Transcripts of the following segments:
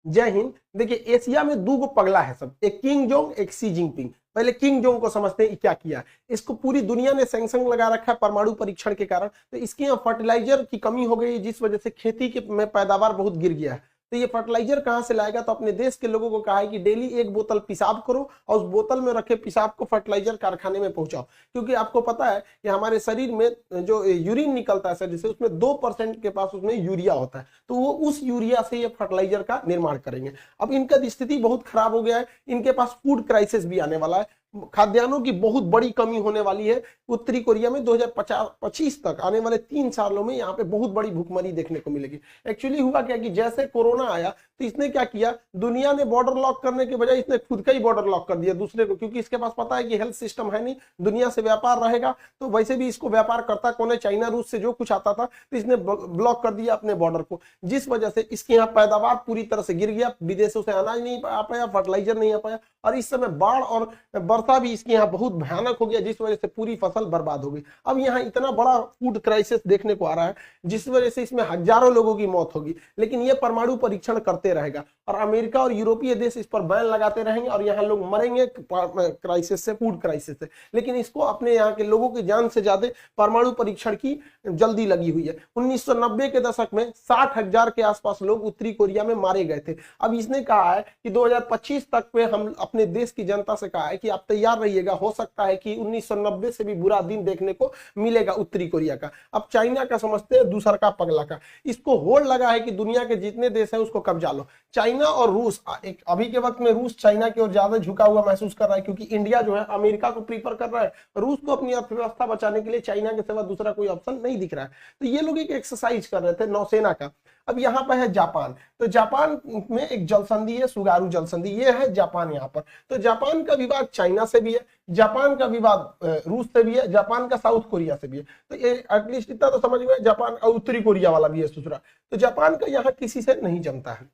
जय हिंद। देखिए एशिया में दो गो पगला है सब, एक किंग जोंग एक सी जिनपिंग। पहले किंग जोंग को समझते हैं क्या किया। इसको पूरी दुनिया ने सैंक्शन लगा रखा है परमाणु परीक्षण के कारण। तो इसके यहाँ फर्टिलाइजर की कमी हो गई जिस वजह से खेती के में पैदावार बहुत गिर गया है। तो ये फर्टिलाइजर कहाँ से लाएगा, तो अपने देश के लोगों को कहा है कि डेली एक बोतल पेशाब करो और उस बोतल में रखे पेशाब को फर्टिलाइजर कारखाने में पहुंचाओ। क्योंकि आपको पता है कि हमारे शरीर में जो यूरिन निकलता है शरीर से उसमें 2% के पास उसमें यूरिया होता है, तो वो उस यूरिया से ये फर्टिलाइजर का निर्माण करेंगे। अब इनका स्थिति बहुत खराब हो गया है, इनके पास फूड क्राइसिस भी आने वाला है, खाद्यान्नों की बहुत बड़ी कमी होने वाली है। उत्तरी कोरिया में 2025 तक आने वाले 3 सालों में यहाँ पे बहुत बड़ी भूखमरी देखने को मिलेगी। एक्चुअली हुआ क्या कि जैसे कोरोना आया तो इसने क्या किया, दुनिया ने बॉर्डर लॉक करने के बजाय इसने खुद का ही बॉर्डर लॉक कर दिया दूसरे को, क्योंकि इसके पास पता है कि हेल्थ सिस्टम है नहीं, दुनिया से व्यापार रहेगा तो वैसे भी इसको व्यापार करता कौन है, चाइना रूस से जो कुछ आता था, तो इसने ब्लॉक कर दिया अपने बॉर्डर को, जिस वजह से इसके यहाँ पैदावार पूरी तरह से गिर गया, विदेशों से अनाज नहीं आ पाया, फर्टिलाइजर नहीं आ पाया, और इस समय बाढ़ और वर्षा भी इसके यहाँ बहुत भयानक हो गया, जिस वजह से पूरी फसल बर्बाद हो गई। अब यहाँ इतना बड़ा फूड क्राइसिस देखने को आ रहा है जिस वजह से इसमें हजारों लोगों की मौत होगी, लेकिन ये परमाणु परीक्षण करते रहेगा और अमेरिका और यूरोपीय देश इस पर बैन लगाते रहेंगे और यहाँ लोग मरेंगे क्राइसिस से, फूड क्राइसिस से। लेकिन इसको अपने यहाँ के लोगों की जान से ज्यादा परमाणु परीक्षण की जल्दी लगी हुई है। 1990 के दशक में 60,000 के आसपास लोग उत्तरी कोरिया में मारे गए थे। अब इसने कहा है कि 2025 तक में हम अपने देश की जनता से कहा है कि आप तैयार रहिएगा, हो सकता है कि 1990 से भी बुरा दिन देखने को मिलेगा उत्तरी कोरिया का। अब चाइना का समझते हैं दूसरा का पगला का, इसको होड़ लगा है कि दुनिया के जितने देश हैं उसको कब्जा लो। चाइना और रूस एक अभी के वक्त में रूस चाइना की ओर ज्यादा झुका हुआ महसूस कर रहा है, क्योंकि इंडिया जो है अमेरिका को प्रीफर कर रहा है, रूस को अपनी अर्थव्यवस्था बचाने के लिए चाइना के सिवा दूसरा कोई ऑप्शन नहीं दिख रहा है। तो ये लोग एक एक्सरसाइज कर रहे थे नौसेना का। अब यहाँ पर है जापान, तो जापान में एक जलसंधि है, सुगारू जलसंधि, ये है जापान यहाँ पर। तो जापान का विवाद चाइना से भी है, जापान का विवाद रूस से भी है, जापान का साउथ कोरिया से भी है। तो ये एटलीस्ट इतना तो समझ में, जापान और उत्तरी कोरिया वाला भी है दूसरा। तो जापान का यहाँ किसी से नहीं जमता है।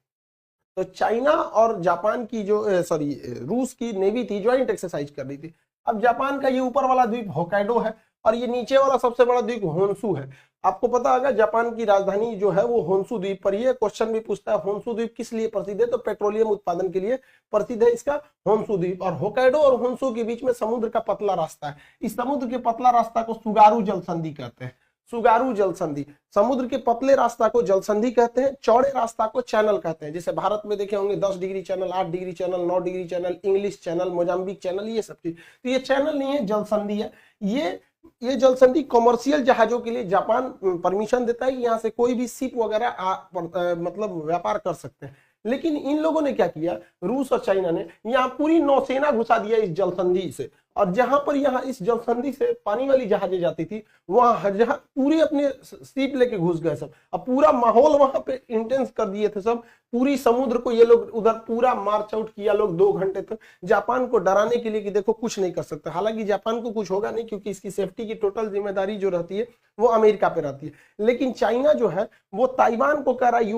तो चाइना और जापान की जो रूस की नेवी थी, ज्वाइंट एक्सरसाइज कर रही थी। अब जापान का ये ऊपर वाला द्वीप होकाइडो है और ये नीचे वाला सबसे बड़ा द्वीप होन्शु है। आपको पता होगा जापान की राजधानी जो है वो होन्शु द्वीप पर ही है। क्वेश्चन भी पूछता है होन्शु द्वीप किस लिए प्रसिद्ध है, तो पेट्रोलियम उत्पादन के लिए प्रसिद्ध है इसका होन्शु द्वीप। और होकाइडो और होन्शु के बीच में समुद्र का पतला रास्ता है, इस समुद्र के पतला रास्ता को सुगारू जलसंधि कहते हैं। सुगारू जलसंधि, समुद्र के पतले रास्ता को जलसंधि कहते हैं, चौड़े रास्ता को चैनल कहते हैं। जैसे भारत में देखे होंगे 10 degree channel, 8 degree channel, 9 degree channel, English channel, Mozambique channel, ये सब चीज। तो ये चैनल नहीं है, जलसंधि है। ये जलसंधि कॉमर्शियल जहाजों के लिए जापान परमिशन देता है कि यहाँ से कोई भी शिप वगैरह मतलब व्यापार कर सकते हैं। लेकिन इन लोगों ने क्या किया, रूस और चाइना ने यहाँ पूरी नौसेना घुसा दिया इस जलसंधि से, और जहां पर यहाँ इस जलसंधि से पानी वाली जहाजें जाती थी वहां पूरे अपने सीप लेके घुस गए सब। अब पूरा माहौल वहां पे इंटेंस कर दिए थे सब, पूरी समुद्र को ये लोग उधर पूरा मार्च आउट किया लोग 2 घंटे तक, जापान को डराने के लिए कि देखो कुछ नहीं कर सकते। हालांकि जापान को कुछ होगा नहीं, क्योंकि इसकी सेफ्टी की टोटल जिम्मेदारी जो रहती है वो अमेरिका पे रहती है। लेकिन चाइना जो है वो ताइवान को कह रहा है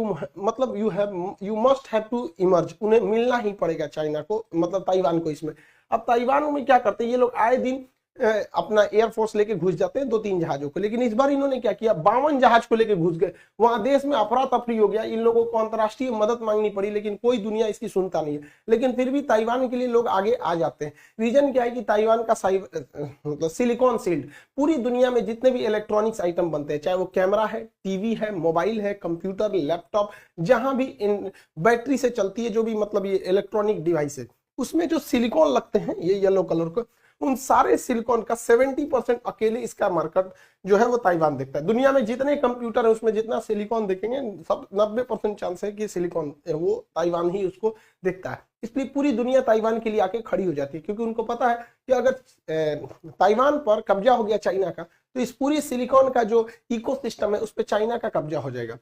you must have to emerge, उन्हें मिलना ही पड़ेगा चाइना को, मतलब ताइवान को इसमें। अब ताइवान में क्या करते हैं ये लोग, आए दिन अपना एयरफोर्स लेके घुस जाते हैं 2-3 जहाजों को, लेकिन इस बार इन्होंने क्या किया, 52 जहाज को लेके घुस गए। वहां देश में अफरा तफरी हो गया, इन लोगों को अंतरराष्ट्रीय मदद मांगनी पड़ी, लेकिन कोई दुनिया इसकी सुनता नहीं है। लेकिन फिर भी ताइवान के लिए लोग आगे आ जाते हैं। रीजन क्या है कि ताइवान का मतलब सिलिकॉन शील्ड, पूरी दुनिया में जितने भी इलेक्ट्रॉनिक्स आइटम बनते हैं, चाहे वो कैमरा है, टीवी है, मोबाइल है, कंप्यूटर, लैपटॉप, जहां भी बैटरी से चलती है जो भी मतलब ये इलेक्ट्रॉनिक डिवाइस है, उसमें जो सिलिकॉन लगते हैं ये येलो कलर को, उन सारे सिलिकॉन का 70% अकेले इसका मार्केट जो है वो ताइवान देखता है। दुनिया में जितने कंप्यूटर है उसमें जितना सिलिकॉन देखेंगे सब 90% चांस है कि सिलिकॉन वो ताइवान ही उसको देखता है। इसलिए पूरी दुनिया ताइवान के लिए आके खड़ी हो जाती है, क्योंकि उनको पता है कि अगर ताइवान पर कब्जा हो गया चाइना का, तो इस पूरी सिलिकॉन का जो इकोसिस्टम है उस पर चाइना का कब्जा हो जाएगा।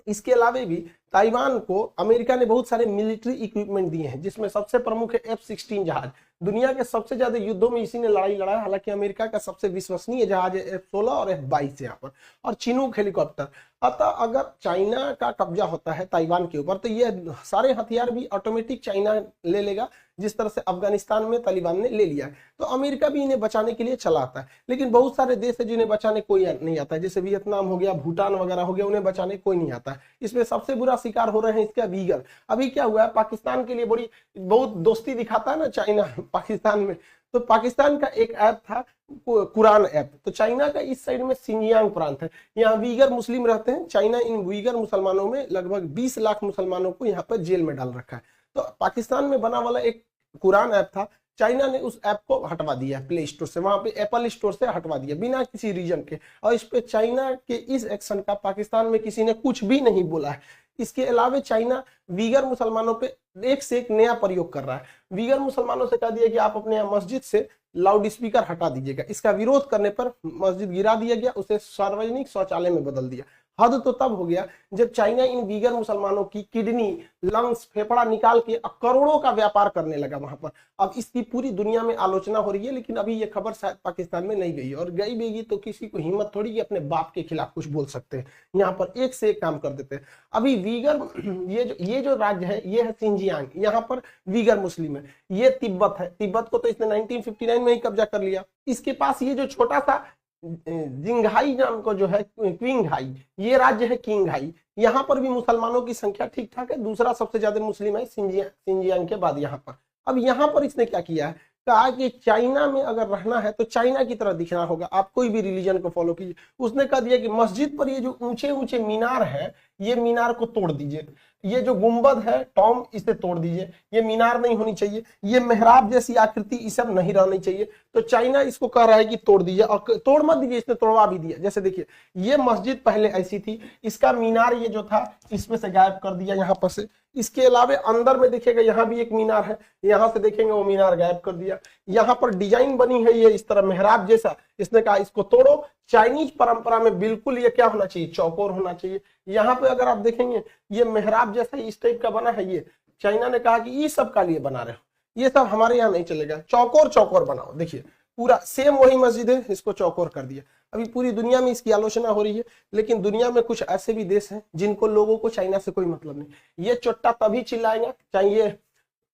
इसके अलावा भी ताइवान को अमेरिका ने बहुत सारे मिलिट्री इक्विपमेंट दिए हैं, जिसमें सबसे प्रमुख है F-16 जहाज। दुनिया के सबसे ज्यादा युद्धों में इसी ने लड़ाई लड़ा है। हालांकि अमेरिका का सबसे विश्वसनीय जहाज है F-16 और F-22 यहाँ पर, और चिनूक हेलीकॉप्टर। अतः अगर चाइना का कब्जा होता है ताइवान के ऊपर तो ये सारे हथियार भी ऑटोमेटिक चाइना ले लेगा, जिस तरह से अफगानिस्तान में तालिबान ने ले लिया है। तो अमेरिका भी इन्हें बचाने के लिए चला आता है, लेकिन बहुत सारे देश है जिन्हें बचाने कोई नहीं आता है, जैसे वियतनाम हो गया, भूटान वगैरह हो गया, उन्हें बचाने कोई नहीं आता है। इसमें सबसे बुरा शिकार हो रहे हैं इसका वीगर। अभी क्या हुआ है, पाकिस्तान के लिए बहुत दोस्ती दिखाता है ना चाइना पाकिस्तान में, तो पाकिस्तान का एक ऐप था कुरान ऐप, तो चाइना का इस साइड में सिंजियांग प्रांत है, यहाँ वीगर मुस्लिम रहते हैं। चाइना इन वीगर मुसलमानों में लगभग 20 लाख मुसलमानों को यहाँ पर जेल में डाल रखा है। तो पाकिस्तान में बना वाला एक कुरान ऐप था, चाइना ने उस ऐप को हटवा दिया प्ले स्टोर से, वहां पे एप्पल स्टोर से हटवा दिया बिना किसी रीजन के। और इस पे चाइना के इस एक्शन का पाकिस्तान में किसी ने कुछ भी नहीं बोला है। इसके अलावा चाइना वीगर मुसलमानों पे एक से एक नया प्रयोग कर रहा है। वीगर मुसलमानों से कह दिया कि आप अपने मस्जिद से लाउड स्पीकर हटा दीजिएगा। इसका विरोध करने पर मस्जिद गिरा दिया गया, उसे सार्वजनिक शौचालय में बदल दिया। हद तो तब हो गया जब चाइना इन वीगर मुसलमानों की किडनी, लंग्स, फेफड़ा निकाल के करोड़ों का व्यापार करने लगा वहां पर। अब इसकी पूरी दुनिया में आलोचना हो रही है, लेकिन अभी ये खबर शायद पाकिस्तान में नहीं गई, और गई भी तो किसी को हिम्मत थोड़ी कि अपने बाप के खिलाफ कुछ बोल सकते हैं। यहाँ पर एक से एक काम कर देते हैं। अभी वीगर ये जो राज्य है ये है सिंजियांग, यहाँ पर वीगर मुस्लिम है। ये तिब्बत है, तिब्बत को तो इसने 1959 में ही कब्जा कर लिया। इसके पास ये जो छोटा सा जिंघाई नाम को जो है क्विंघाई, ये राज्य है किंघाई। यहाँ पर भी मुसलमानों की संख्या ठीक ठाक है, दूसरा सबसे ज्यादा मुस्लिम है सिंजियांग के बाद यहाँ पर। अब यहाँ पर इसने क्या किया है, कहा कि चाइना में अगर रहना है तो चाइना की तरह दिखना होगा, आप कोई भी रिलीजन को फॉलो कीजिए। उसने कह दिया कि मस्जिद पर ये जो ऊंचे ऊंचे मीनार है, ये मीनार को तोड़ दीजिए। ये जो गुंबद है टॉम, इसे तोड़ दीजिए। ये मीनार नहीं होनी चाहिए, ये मेहराब जैसी आकृति ये सब नहीं रहनी चाहिए। तो चाइना इसको कह रहा है कि तोड़ दीजिए, और तोड़ मत दीजिए, इसने तोड़वा भी दिया। जैसे देखिए ये मस्जिद पहले ऐसी थी, इसका मीनार ये जो था इसमें से गायब कर दिया यहाँ पर से। इसके अलावा अंदर में देखिएगा यहाँ भी एक मीनार है, यहाँ से देखेंगे वो मीनार गायब कर दिया। यहाँ पर डिजाइन बनी है ये इस तरह मेहराब जैसा, इसने कहा इसको तोड़ो। चाइनीज परंपरा में बिल्कुल ये क्या होना चाहिए, चौकोर होना चाहिए। यहाँ पे अगर आप देखेंगे ये मेहराब जैसा इस टाइप का बना है, ये चाइना ने कहा कि ये सब का लिए बना रहे हो, ये सब हमारे यहाँ नहीं चलेगा, चौकोर चौकोर बनाओ। देखिए पूरा सेम वही मस्जिद है, इसको चौकोर कर दिया। अभी पूरी दुनिया में इसकी आलोचना हो रही है, लेकिन दुनिया में कुछ ऐसे भी देश हैं जिनको लोगों को चाइना से कोई मतलब नहीं। ये चोट्टा तभी चिल्लाएगा चाहिए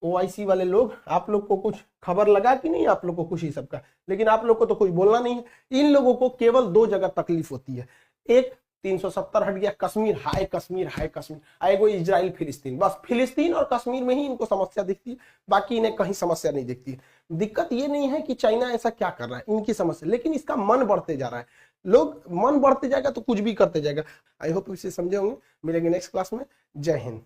OIC वाले लोग, आप लोग को कुछ खबर लगा कि नहीं, आप लोग को कुछ ही सबका, लेकिन आप लोग को तो कुछ बोलना नहीं है। इन लोगों को केवल 2 जगह तकलीफ होती है, एक 370 हट गया, कश्मीर हाय कश्मीर हाय कश्मीर, आएगो इजराइल फिलिस्तीन, बस फिलिस्तीन और कश्मीर में ही इनको समस्या दिखती है, बाकी इन्हें कहीं समस्या नहीं दिखती। दिक्कत ये नहीं है कि चाइना ऐसा क्या कर रहा है, इनकी समस्या, लेकिन इसका मन बढ़ते जा रहा है। लोग मन बढ़ते जाएगा तो कुछ भी करते जाएगा। आई होप इसे समझे होंगे। मिलेंगे नेक्स्ट क्लास में। जय हिंद।